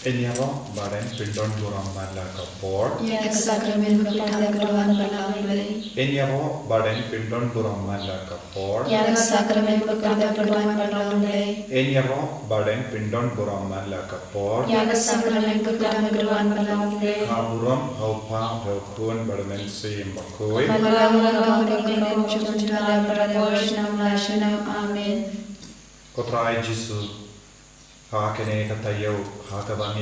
Enyaro baden pindon buram mala kapor. Yak sakramen berpengalaman berlalu. Enyaro baden pindon buram mala kapor. Yak sakramen berpengalaman berlalu. Enyaro baden pindon buram mala kapor. Yak sakramen berpengalaman berlalu. Haburam haupa haupun bermen sim bakoi. Berlalu dengan cuma berlalu nasional. Amin. Kotrai Jisu. Hakene katayo hakabangi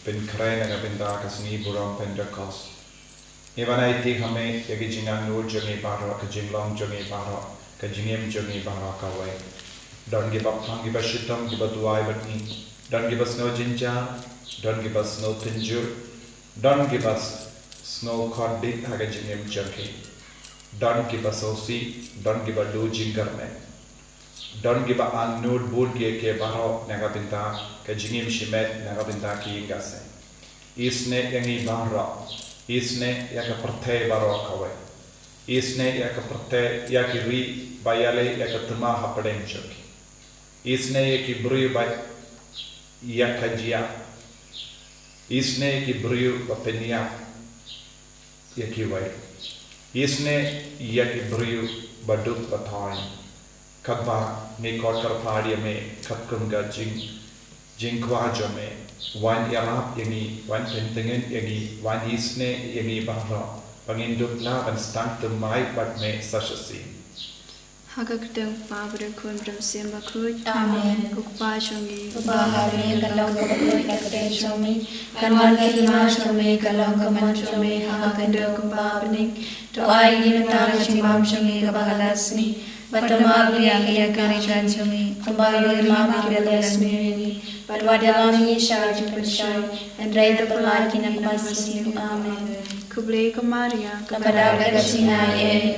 pin krena ka pinda kasni buram Pentecost. Ivana iti hame yagi jingan nur jongi bara ka jinglong jongi bara ka jingem jongi bara ka way. Don't give up, don't give us shitam, give us duai batni. Don't give us no jinja, don't give us no tinjur, don't give us snow koddi haga jingem jongi. Don't give us osi, don't give us do jingarme. Don't give up on nude boot ke baro nagabinta ke jingim shimet nagabinta ki ingase. Isne yangi barra, isne yaka perte baro kawe. Isne yaka perte yaki ri bayale yaka tuma hapadeng choki. Isne yaki bru bay yaka jia. Isne yaki bru bapenya yaki way. Isne yaki bru baduk batoy. Kagba me korkar party me katkunga jing kwajo me wan yarap yangi wan pentengen yangi wan isne yangi bahra panginduk na ban stang tumai bat me sashasi. Hagagdang pabre kun bram simba kuj. Amen. Kukpa shongi. Bahari kalau kau kata shami, kanwan kelima shami kalau kaman shami hagagdang kumpabening. Doa ini mentara cimbam shami kabahalasni. Pertama yang kami janji, kembali lama kita lasmi, pada dalam ini syarj percaya, dan raya pelagi nak pasti. Amen. Kublai Maria, kepada kasihnya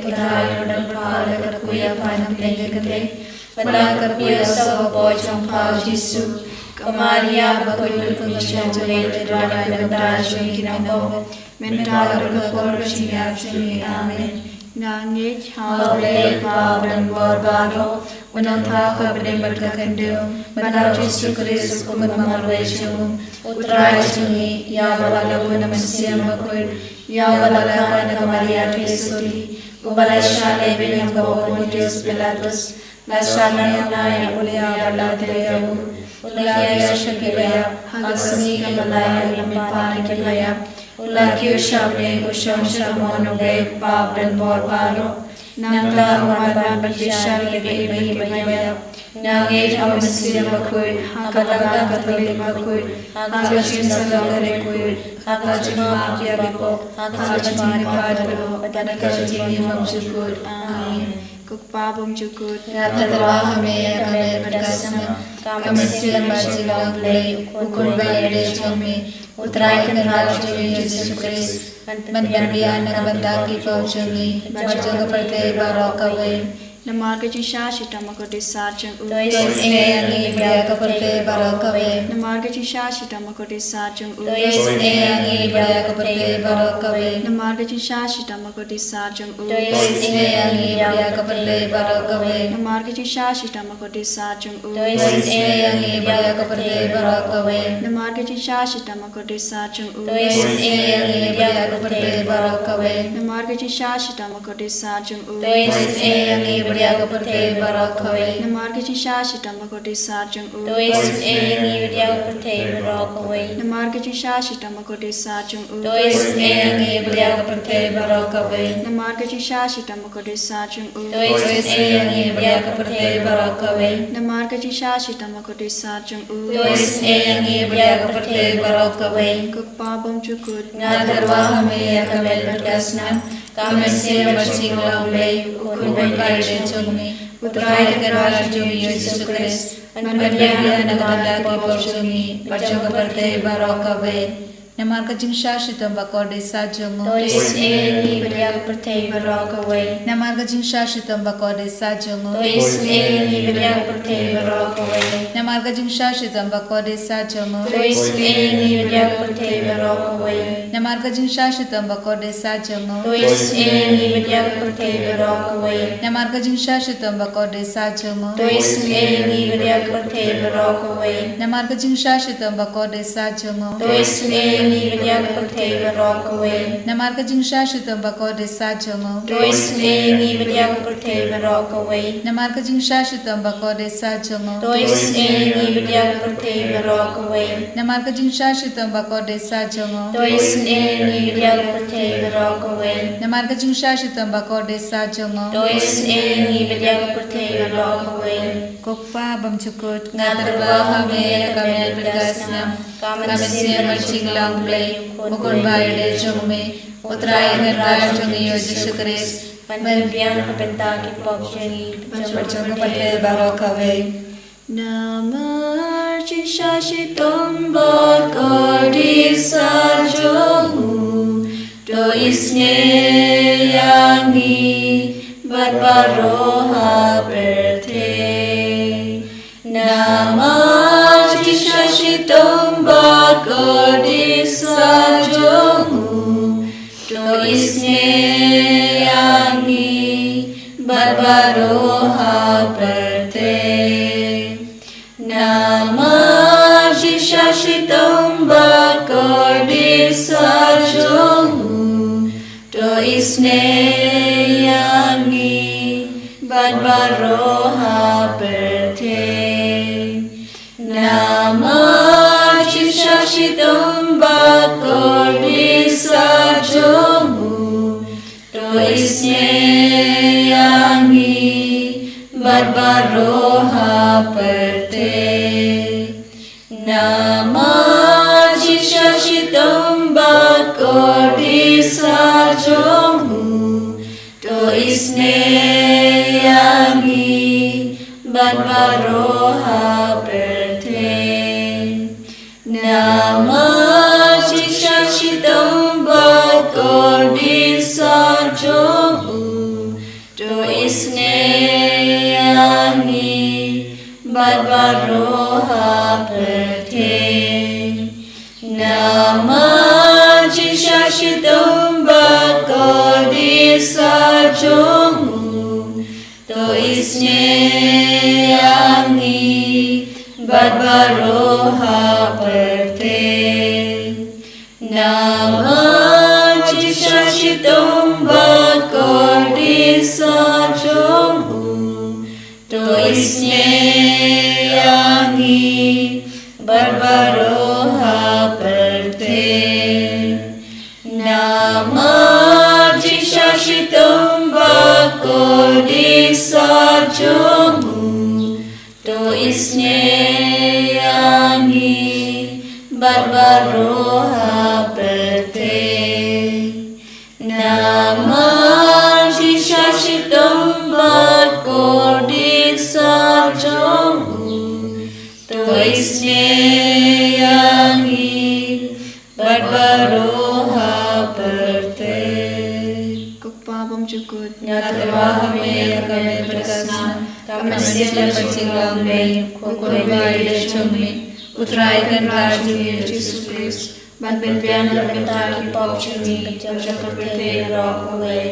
putra dan pada kerkuya panam lengkete, pada kerkuya sahabat jangkau Yesus, Maria berkuyul kunjung boleh terada dan darjung kinambo, mental berkorban sini. Amen. Nangit Hallelujah, Bapa dan Bapa, menentang kebenaran berkandung, benar Yesus Kristus mengamalkan Putra Yesus, ya balagu manusia makhluk, ya balagu Maria Kristus, ubalai syale yang kau Pontius Pilatus, nasana yang mulia balagu, ulaya syakibaya, hagasni kemalaya lempan kibaya. Laki usapnya usam samono baik pap dan borbaro, nangla umat berjasa lebih banyak, nangis amasi makui, hakalaga katolik makui, hakasin sagare kui, hakajima kiariko, hakajima kadro, dan kajimi mamsukut. Amin. Kukpa bumjukut. Terwa kami berkasih, kami silam silam play, ukun bayar kami. Utrai kenal jumi Yesus Kristus, menjadi anak bantaki paujumi, berjaga perte barokawe. Namarga Jisha Shitamakoti Sarjang U. Dois yang berada perte barokawe. Namarga Jisha Shitamakoti Sarjang U. Dois yang berada perte barokawe. Namarga Jisha Shitamakoti Sarjang U. Dois yang berada perte barokawe. Namarga Jisha Shitamakoti Sarjang U. Dois yang berada perte barokawe. Namarga Jisha Shitamakoti Sarjang U. Dois yang berada perte barokawe. Namarga Jisha Shitamakoti Sarjang U. Dois yang berada perte barokawe. Namarga Jisha Shitamakoti Sarjang U. Dois yang berada perte barokawe. Namarga Jisha Shitamakoti Sarjang U. Dois yang berada perte barokawe. Namarga Jisha Shitamakoti Sarjang U. Dois yang berada perte barokawe. Namarga Jisha Shitamakoti Sarjang U. Dois yang berada perte barokawe. Kukpa bumjukut. Ngadarwa kami akan berkasnan, kami siap bersinggah oleh ukun berbaik jumi, putra kenal jumi Yesus Kristus, menjadi anak bantaki paujumi, berjaga perte barokawe. Namarga Jingsashitam Bakode Sajongo. Dois Eni Beliak Pertei Barokaway. Namarga Jingsashitam Bakode Sajongo. Dois Eni Beliak Pertei Barokaway. Namarga Jingsashitam Bakode Sajongo. Dois Eni Beliak Pertei Barokaway. Namarga Jingsashitam Bakode Sajongo. Dois Eni Beliak Pertei Barokaway. Namarga Jingsashitam Bakode Sajongo. Dois Eni Beliak Pertei Barokaway. Namarga Jingsashitam Bakode Sajongo. Dois Eni Beliak Pertei Barokaway. Namarga Jingsashitam Bakode Sajongo. Dois Eni Beliak Pertei Barokaway. Namarga Jingsashitam Bakode Sajongo. Dois Eni Beliak Pertei Barokaway. Namarga Jingsashitam Bakode Sajongo. Dois Eni Beliak Pertei Barokaway. Namarga Jingsashitam Bakode Sajongo. Dois Eni Beliak Pertei Barokaway. Kokpa Bamchukut Ngatarwa Hame Kamel Bergasnam Kamasya Marching Long Play Mukun Bayade Jungme Utrai Niraj Jungi Yesus Kristus Panbiang Kapentaki Popshangi Percuma Patel Barokaway Namar Jisashitam Bakode Sajongo. Do isne yangi Barbaroha Berte. Namar Jisashitam Bakode Sajongo. Do isne yangi Barbaroha Berte. Namar Jisashitam Bakode Sajongo. Do isne yangi Barbaroha Berte. Namar Jisashitam Bakode Sajongo. Do isne yangi Barbaroha Berte. Namar Jisashitam Bakode Sajongo. Do isne yangi Barbaroha Berte. Namar Jisashitam Bakode Sajongo. Do isne yangi Barbaroha Berte. Namar Jisashitam Bakode Sajongo. Do isne yangi Barbaroha Berte. Namar Jisashitam Bakode Sajongo. Do isne yangi Barbaroha Berte. Namar Jisashitam Bakode Sajongo. Do isne yangi Barbaroha Berte. Namar Jisashitam Bakode Sajongo. Do isne yangi Barbaroha Berte. Kokpabam Chukut Ngatarwa Hame Kamel Bergasnam Kamasya Marching Long Play Mukun Bayade Jungme Utrai Niraj Jungi Yesus Kristus Panbiang Kapentaki Popshangi Pertei Barokaway.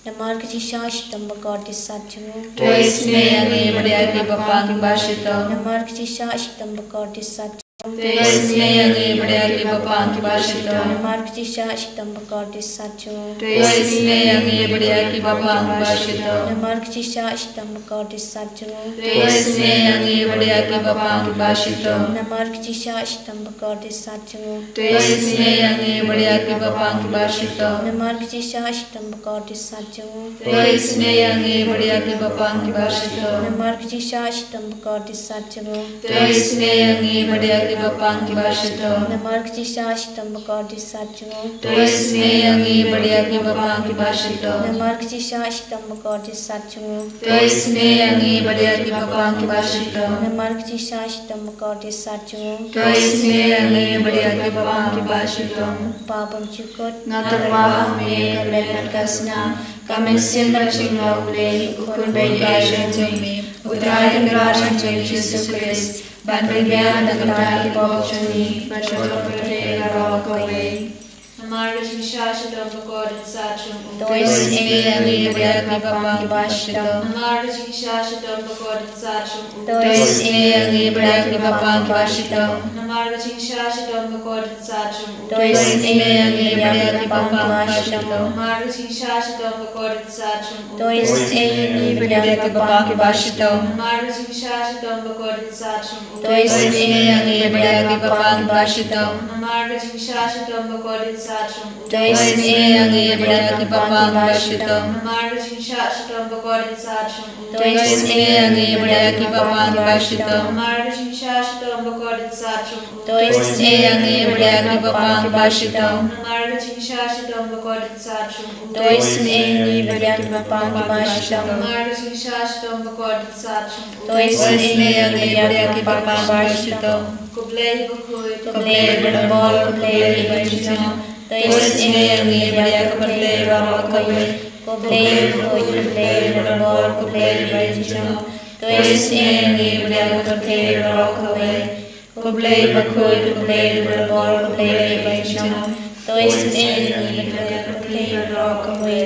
Namar Jisashitam Bakode Sajongo. Do isne yangi Badiaki Bapang Bashito. Namar Jisashitam Bakode Sajongo. Do isne yangi Badiaki Bapang Bashito. Namar Jisashitam Bakode Sajongo. Do isne yangi Badiaki Bapang Bashito. Namar Jisashitam Bakode Sajongo. Do isne yangi Badiaki Bapang Bashito. Namar Jisashitam Bakode Sajongo. Do isne yangi Badiaki Bapang Bashito. Namar Jisashitam Bakode Sajongo. Do isne yangi Badiaki Bapang Bashito. Namar Jisashitam Bakode Sajongo. Do isne yangi Badiaki bapang ki bashito. Namarg Jisha Shitam Bakar Jisatchungo. Toisne yangi badia ki bapang ki bashito. Namarg Jisha Shitam Bakar Jisatchungo. Toisne yangi badia ki bapang ki bashito. Namarg Jisha Shitam Bakar Jisatchungo. Toisne yangi badia ki bapang ki bashito. Pabam Chukot. Ngatarwa hame kamen kasna kamen simba chingwa ule ukun bayi ayran jami utrai dengaran jami Jesus Christ ban bayan dengaran ki bokchuni bachotore garo kawe. Namarga Jishashito Bakod Sachum. Toisne yangi badia ki bapang ki bashito. Namarga Jishashito Bakod Sachum. Toisne yangi badia ki bapang ki bashito. Namarga Jishashito Bakod Sachum. Toisne yangi badia ki bapang ki bashito. Namarga Jishashito Bakod Sachum. Toisne yangi badia ki bapang ki bashito. Namarga Jishashito Bakod Sachum. Toisne yangi badia ki bapang ki bashito. Namarga Jishashito Bakod Sachum. Toisne yangi badia ki bapang ki bashito. Namarga Jishashito Bakod Sachum. Toisne yangi badia ki bapang ki bashito. Namarga Jishashito Bakod Sachum. Toisne yangi badia ki bapang ki bashito. Namarga Jishashito Bakod Sachum. Toisne yangi badia ki bapang ki bashito. Namarga Jishashito Bakod Sachum. Toisne yangi badia ki bapang ki bashito. Kublai Bakoi Kublai berbol kublai bajito. Toisne yangi badia ki kublai berbol kawe. Kublai berbol kublai berbol kublai bajito. Toisne yangi badia ki kublai berbol kawe. Kublai bakoi kublai berbol kublai bajito. Toisne yangi badia ki kublai berbol kawe.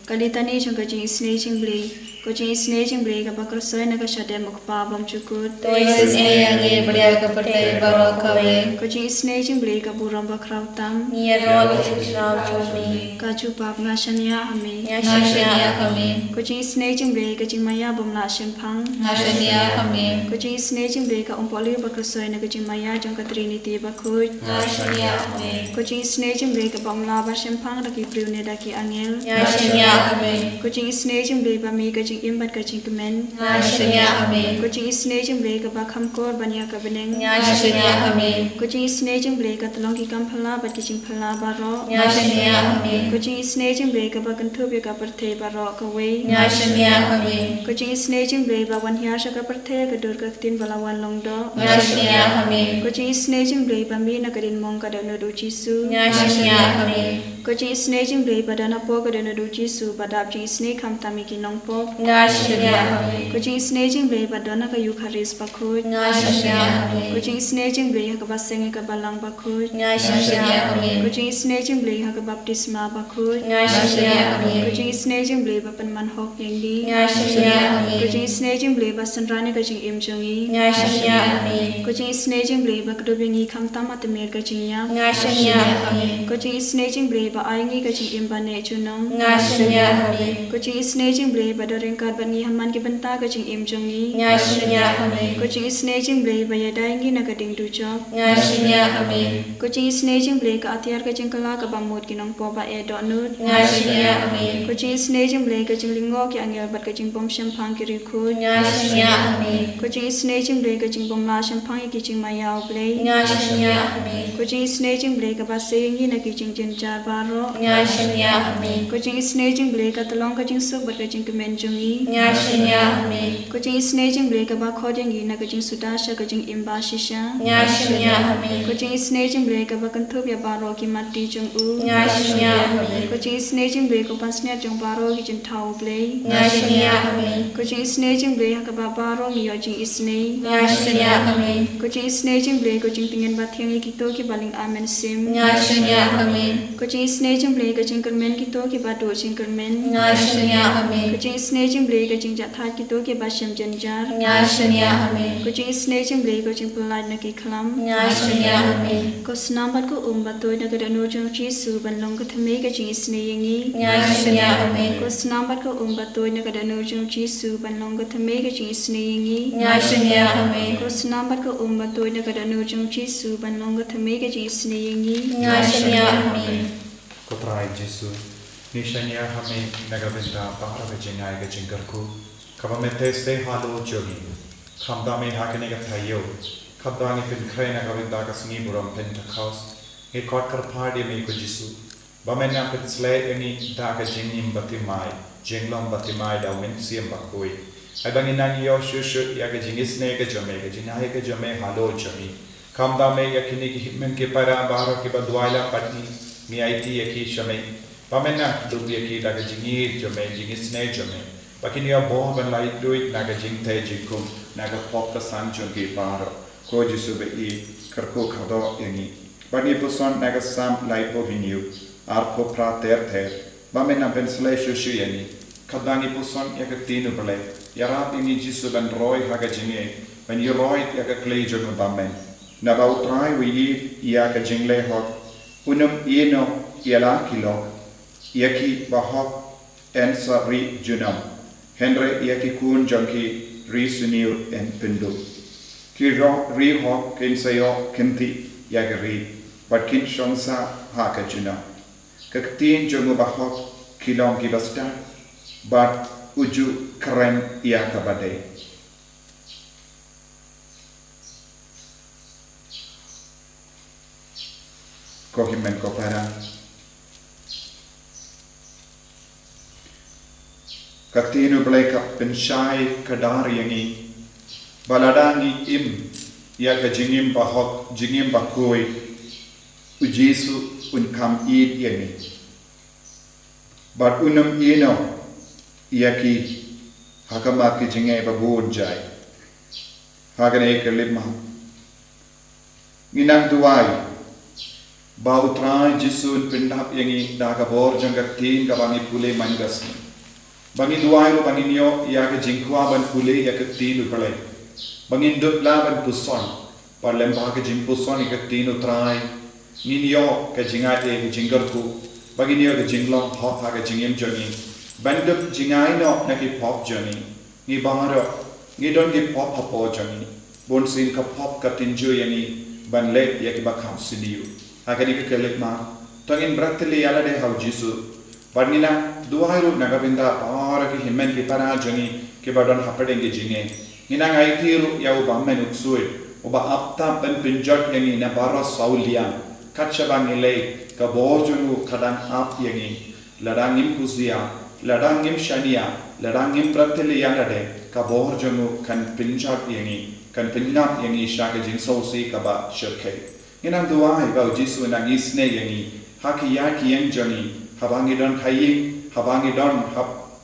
Kalitani chung kaching isne ching blai. Kaching isne ching blai ka bakar soy na ka shade mukpa bam chukut. Toisne yangi badia ki kublai berbol kawe. Kaching isne ching blai ka buram bakraw tam. Niyarog Jisrael Chumi. Kaju pap nga shanya hame. Nashanya kami. Kaching isne ching blai kaching maya bam la shempang. Nashanya kami. Kaching isne ching blai ka umpoli bakar soy na kaching maya chung ka trinity bakut. Nashanya kami. Kaching isne ching blai ka bam la ba shempang daki priune daki angel. Nashanya kami. Kaching isne ching blai ba mi kaching imbat kaching kemen. Nashanya kami. Kaching isne ching blai ka ba khamkor banya ka beneng. Nashanya kami. Kaching isne ching blai ka talong ki kam phala bat kaching phala baro. Nashanya kami. Kaching isne ching blai ka ba kanthub ka parthe baro ka we. Nashanya kami. Kaching isne ching blai ba wan hiar ka parthe ka dur ka tin bala wan long do. Nashanya kami. Kaching isne ching blai ba mi na kadin mong ka da no do chisu. Nashanya kami. Kaching isne ching blai ba da na po ka da no do chisu ba dap ching isne kham tami ki nong po. Nashanya kami. Kaching isne ching blai ba da na ka yu kharis pa khut. Nashanya kami. Kaching isne ching blai ha ka ba senge ka ba lang pa khut. Nashanya kami. Kaching isne ching blai ha ka baptisma pa khut. Nashanya kami. Kaching isne ching blai ba pan man hok yang di. Nashanya kami. Kaching isne ching blai ba sanrane kaching im chungi. Nashanya kami. Kaching isne ching blai ba kdo bingi kham tam at mer kaching ya. Nashanya kami. Kaching isne ching blai ba aingi kaching im ba ne chunong. Nashanya kami. Kaching isne ching blai ba doreng kat ban ni haman ki banta kaching im chungi. Nashanya kami. Kaching isne ching blai ba ya daingi na kading tu chok. Nashanya kami. Kaching isne ching blai ka atyar kaching kala ka bamut ki nong po ba e do nut. Nashanya kami. Kaching isne ching blai kaching lingo ki angel bat kaching bom shampang ki rikhut. Nashanya kami. Kaching isne ching blai kaching bom la shampang ki ching mayaw blai. Nashanya kami. Kaching isne ching blai ka ba seingi na ki ching jin char baro. Nashanya kami. Kaching isne ching blai ka talong kaching suk bat kaching kemen chungi. Nashanya kami. Kaching isne ching blai ka ba khodengi na kaching sudasha kaching imba shisha. Nashanya kami. Kaching isne ching blai ka ba kanthub ya baro ki mati chung u. Nashanya kami. Kaching isne ching blai ka pasnya chung baro ki ching thau blai. Nashanya kami. Kaching isne ching blai ka ba baro mi yo ching isne. Nashanya kami. Kaching isne ching blai ko ching tingen ba thengi ki to ki baling amen sim. Nashanya kami. Kaching isne ching blai ka ching kermen ki to ki ba do ching kermen. Nashanya kami. Kaching isne ching blai ka ching jatha ki to ki ba shem janjar. Nashanya kami. Kaching isne ching blai ko ching pulai na ki khlam. Nashanya kami. Ko snambat ko umba to na kada no chung chi su ban long ka thame ka ching isne yengi. Nashanya kami. Ko snambat ko umba to na kada no chung chi su ban long ka thame ka ching isne yengi. Nashanya kami. Ko snambat ko umba to na kada no chung chi su ban long ka thame ka ching isne yengi. Nashanya kami. Kutrai Jesu. Nishanya hame nagabinda para vijinai ga jingarku. Kabamete ste halo jogi. Khamda me hakene ga thayo. Kadani pen krena kavinda ka sni buram Pentecost. He kot karpadi me ko Jisu. Bamena pen slay any daga jingim batimai. Jinglom batimai da men siem bakoi. Ai banginan yo shushu yaga jingisne ka jame ka jinai ka jame halo jami. Kamda me yakini ki hitmen ke para bahara ke badwaila patni mi IT yaki shame. Bamena dubi yaki daga jingir jame jingisne jame. Bakini yo boh ban lai duit naga jingte jikum naga pop ka sanjung ki bahara. Ko Jisu be I karko khado yangi. Bani puson naga sam lai po vinyu. Arpo pra ter. Bamena ben slay shushu yani. Kadani puson yaga tinu bale. Yarap ini Jisu ben roy haga jinge. Ben yu roy yaga klei jungu bamen. Naba utrai wi yaga jingle hot. Unum ino yala kilok. Yaki bahok ensa ri junam. Henry yaki kun junki ri suniu en pindu. Kiro ri hok kinsayo kinti yaga ri. But kin shonsa haka junam. Kaktin jungu bahok kilong kibasta. But uju keren yaka badai. Kohimen kopara. Kaktinu bleka penshai kadari yangi. Baladani im yaka jingim bahok jingim bakoi. Ujisu unkam id yangi. But unum ino yaki hakamat ki jinge babun jai. Hagane kelima. Minang duai. Bautrai Jisun pindap yangi daga bor jangak tin kabangi pule mangasni. Bangi duai ro banginyo yaga jingkwa ban pule yaga tin upale. Bangin dutla ban puson. Parlem baga jing puson yaga tin utrai. Ninyo ka jingate ka jingarku. Baginyo ka jinglong hot haga jingim jangi. Bandup jingai no naki pop jangi. Ni bangaro ni don ki pop hapo jangi. Bonsin ka pop ka tinju yangi ban le yaki bakam sidiu. Agani ke kelip ma tangin bratli ala de hau Jisu barnina duairu nagavinda para ki himmen ki para jani ke badon hapadenge jinge ina ngai thiru yau bammen uksui oba apta ben pinjat yangi na bara saulia katchabang ile ka borjunu kadang ap yangi ladangim kuzia ladangim shania ladangim bratli ala de ka borjunu kan pinjat yangi kan pinnap yangi shaka jin sausi ka ba shirkai Inang duai bau Jisu nang isne yangi haki yaki yang jangi habangi don kaying habangi don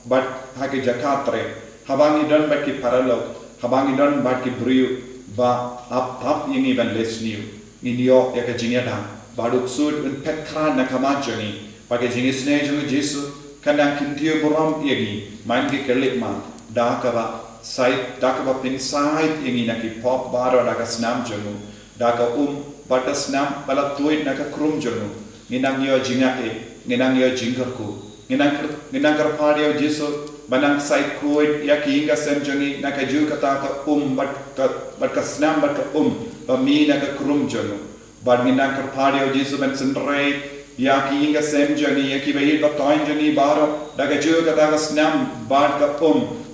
bat haki jakatre habangi don bat ki paralog habangi don bat ki briu ba ap yangi ban lesniu ninyo yaka jinyada baduk sud un petkran nakama jangi bagi jingisne jangi Jisu kanang kintiu buram yangi main ki kelikma dakaba pinsait yangi naki pop baro daga snam jangu daga batas nam balak tuit naka krum jonu nginang yo jingae nginang yo jingarku nginang karpadio Jisu banang sai kuit yakinga senjoni naka ju kata ka bat ka snam bat ka bami naka krum jonu bad nginang karpadio Jisu ben senrai yakinga senjoni yaki bai batoin joni baro daga ju kata ka snam bat ka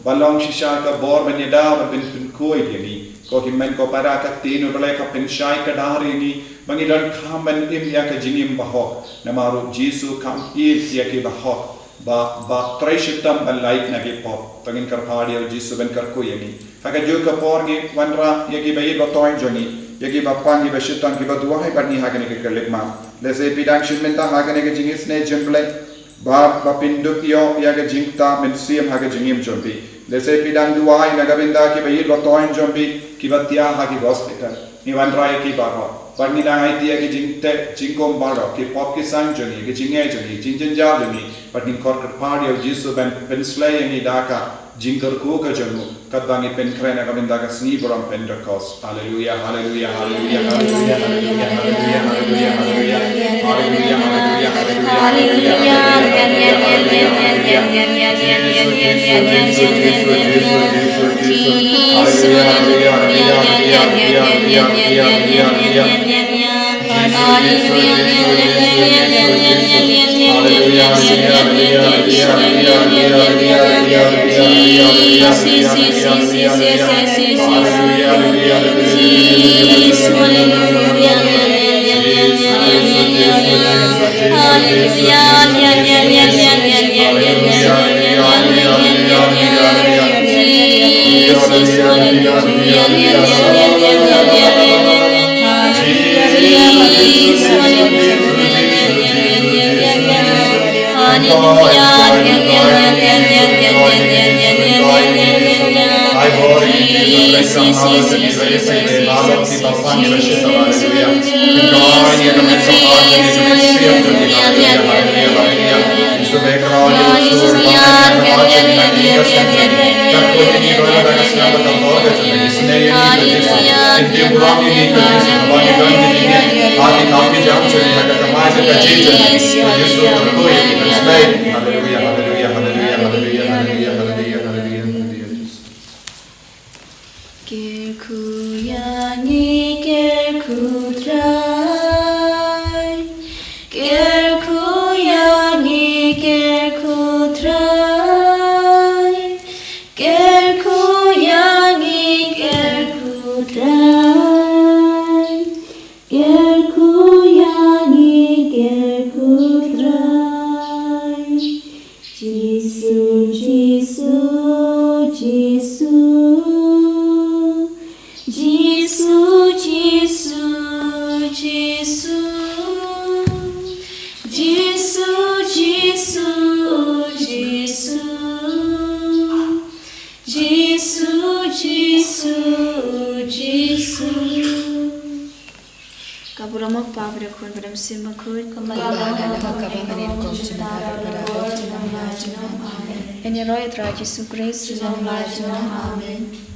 balong shisha ka bor benida ben kuit yani ko himmen ko para ka tinu bale ka penshai ka dari ni bangidan khamen im ya ka jingim baho namaru Jisu kam il ya ki baho ba treshitam balai na ki pop tangin karpadio Jisu ben karku yani haga jo ka porgi wanra ya ki bai ba toin joni ya ki bapangi ba shitan ki ba duai barni haga ni ka lekma lese pidang shimenta haga ni ka jingis ne jemble ba pinduk yo ya ka jingta men siem haga jingim jombi lese pidang duai nagavinda ki bai ba toin jombi kibatia haki hospital ni wanrai ki baro barni dangai tia ki jingte jingkom baro ki pop ki sanjoni ki jinge joni jinjenja joni barni korker party of Jisu ben slay ni daka jingkar ku ka jonu kadbangi pen krena kavinda ka sni boram Pentecost hallelujah hallelujah hallelujah hallelujah hallelujah hallelujah hallelujah hallelujah hallelujah En je rooi draad, Jezus Christus, Amen.